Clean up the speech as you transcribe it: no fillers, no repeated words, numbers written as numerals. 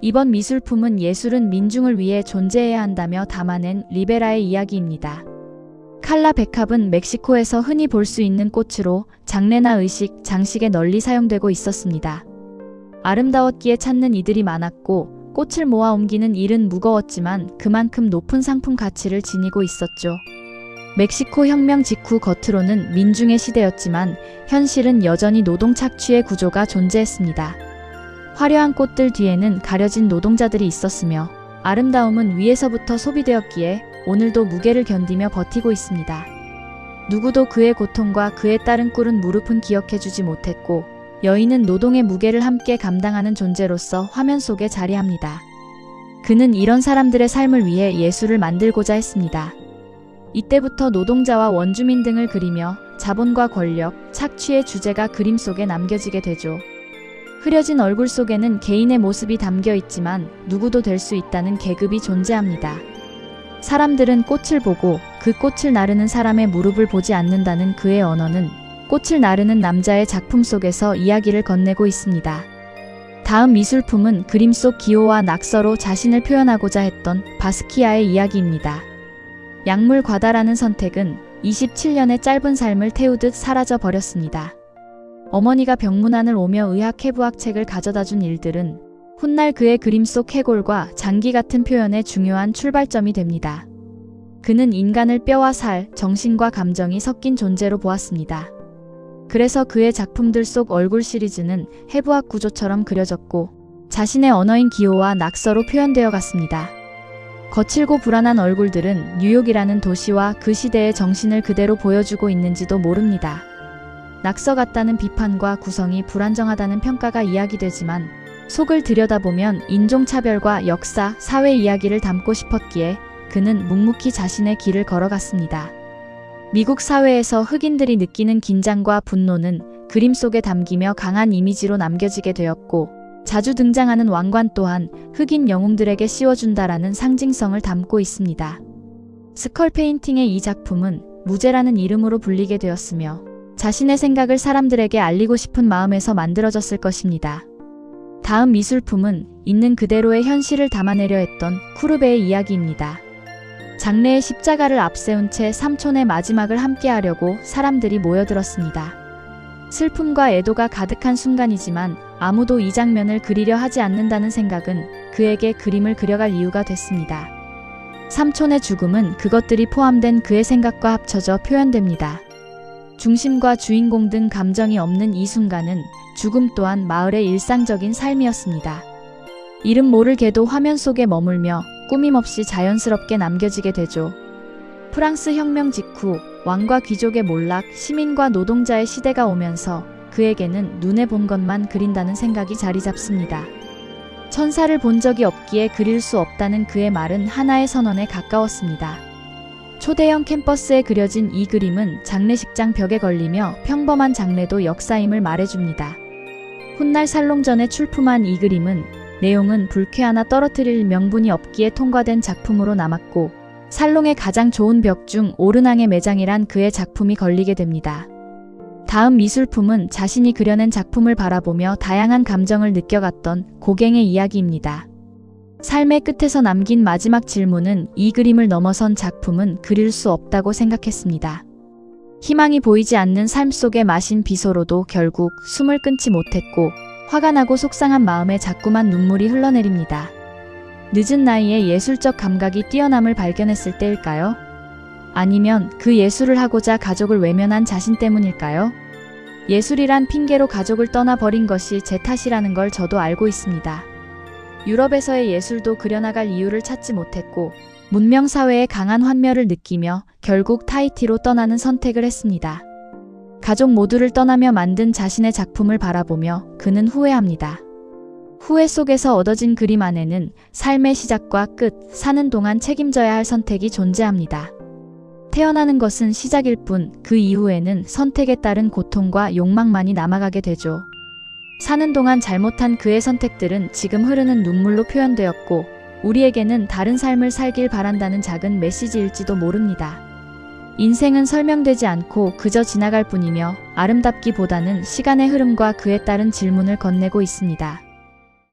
이번 미술품은 예술은 민중을 위해 존재해야 한다며 담아낸 리베라의 이야기입니다. 칼라 백합은 멕시코에서 흔히 볼 수 있는 꽃으로 장례나 의식, 장식에 널리 사용되고 있었습니다. 아름다웠기에 찾는 이들이 많았고 꽃을 모아 옮기는 일은 무거웠지만 그만큼 높은 상품 가치를 지니고 있었죠. 멕시코 혁명 직후 겉으로는 민중의 시대였지만 현실은 여전히 노동 착취의 구조가 존재했습니다. 화려한 꽃들 뒤에는 가려진 노동자들이 있었으며 아름다움은 위에서부터 소비되었기에 오늘도 무게를 견디며 버티고 있습니다. 누구도 그의 고통과 그에 따른 꿇은 무릎은 기억해주지 못했고 여인은 노동의 무게를 함께 감당하는 존재로서 화면 속에 자리합니다. 그는 이런 사람들의 삶을 위해 예술을 만들고자 했습니다. 이때부터 노동자와 원주민 등을 그리며 자본과 권력, 착취의 주제가 그림 속에 남겨지게 되죠. 흐려진 얼굴 속에는 개인의 모습이 담겨 있지만 누구도 될 수 있다는 계급이 존재합니다. 사람들은 꽃을 보고 그 꽃을 나르는 사람의 무릎을 보지 않는다는 그의 언어는 꽃을 나르는 남자의 작품 속에서 이야기를 건네고 있습니다. 다음 미술품은 그림 속 기호와 낙서로 자신을 표현하고자 했던 바스키아의 이야기입니다. 약물 과다라는 선택은 27년의 짧은 삶을 태우듯 사라져 버렸습니다. 어머니가 병문안을 오며 의학 해부학책을 가져다준 일들은 훗날 그의 그림 속 해골과 장기 같은 표현의 중요한 출발점이 됩니다. 그는 인간을 뼈와 살, 정신과 감정이 섞인 존재로 보았습니다. 그래서 그의 작품들 속 얼굴 시리즈는 해부학 구조처럼 그려졌고 자신의 언어인 기호와 낙서로 표현되어 갔습니다. 거칠고 불안한 얼굴들은 뉴욕이라는 도시와 그 시대의 정신을 그대로 보여주고 있는지도 모릅니다. 낙서 같다는 비판과 구성이 불안정하다는 평가가 이야기되지만 속을 들여다보면 인종차별과 역사, 사회 이야기를 담고 싶었기에 그는 묵묵히 자신의 길을 걸어갔습니다. 미국 사회에서 흑인들이 느끼는 긴장과 분노는 그림 속에 담기며 강한 이미지로 남겨지게 되었고 자주 등장하는 왕관 또한 흑인 영웅들에게 씌워준다라는 상징성을 담고 있습니다. 스컬 페인팅의 이 작품은 무제라는 이름으로 불리게 되었으며 자신의 생각을 사람들에게 알리고 싶은 마음에서 만들어졌을 것입니다. 다음 미술품은 있는 그대로의 현실을 담아내려 했던 쿠르베의 이야기입니다. 장래의 십자가를 앞세운 채 삼촌의 마지막을 함께하려고 사람들이 모여들었습니다. 슬픔과 애도가 가득한 순간이지만 아무도 이 장면을 그리려 하지 않는다는 생각은 그에게 그림을 그려갈 이유가 됐습니다. 삼촌의 죽음은 그것들이 포함된 그의 생각과 합쳐져 표현됩니다. 중심과 주인공 등 감정이 없는 이 순간은 죽음 또한 마을의 일상적인 삶이었습니다. 이름 모를 개도 화면 속에 머물며 꾸밈없이 자연스럽게 남겨지게 되죠. 프랑스 혁명 직후 왕과 귀족의 몰락, 시민과 노동자의 시대가 오면서 그에게는 눈에 본 것만 그린다는 생각이 자리 잡습니다. 천사를 본 적이 없기에 그릴 수 없다는 그의 말은 하나의 선언에 가까웠습니다. 초대형 캠퍼스에 그려진 이 그림은 장례식장 벽에 걸리며 평범한 장례도 역사임을 말해줍니다. 훗날 살롱전에 출품한 이 그림은 내용은 불쾌 하나 떨어뜨릴 명분이 없기에 통과된 작품으로 남았고 살롱의 가장 좋은 벽 중 오르낭의 매장이란 그의 작품이 걸리게 됩니다. 다음 미술품은 자신이 그려낸 작품을 바라보며 다양한 감정을 느껴갔던 고갱의 이야기입니다. 삶의 끝에서 남긴 마지막 질문은 이 그림을 넘어선 작품은 그릴 수 없다고 생각했습니다. 희망이 보이지 않는 삶 속에 마신 비소로도 결국 숨을 끊지 못했고 화가 나고 속상한 마음에 자꾸만 눈물이 흘러내립니다. 늦은 나이에 예술적 감각이 뛰어남을 발견했을 때일까요? 아니면 그 예술을 하고자 가족을 외면한 자신 때문일까요? 예술이란 핑계로 가족을 떠나버린 것이 제 탓이라는 걸 저도 알고 있습니다. 유럽에서의 예술도 그려나갈 이유를 찾지 못했고 문명사회의 강한 환멸을 느끼며 결국 타히티로 떠나는 선택을 했습니다. 가족 모두를 떠나며 만든 자신의 작품을 바라보며 그는 후회합니다. 후회 속에서 얻어진 그림 안에는 삶의 시작과 끝, 사는 동안 책임져야 할 선택이 존재합니다. 태어나는 것은 시작일 뿐 그 이후에는 선택에 따른 고통과 욕망만이 남아가게 되죠. 사는 동안 잘못한 그의 선택들은 지금 흐르는 눈물로 표현되었고 우리에게는 다른 삶을 살길 바란다는 작은 메시지일지도 모릅니다. 인생은 설명되지 않고 그저 지나갈 뿐이며 아름답기보다는 시간의 흐름과 그에 따른 질문을 건네고 있습니다.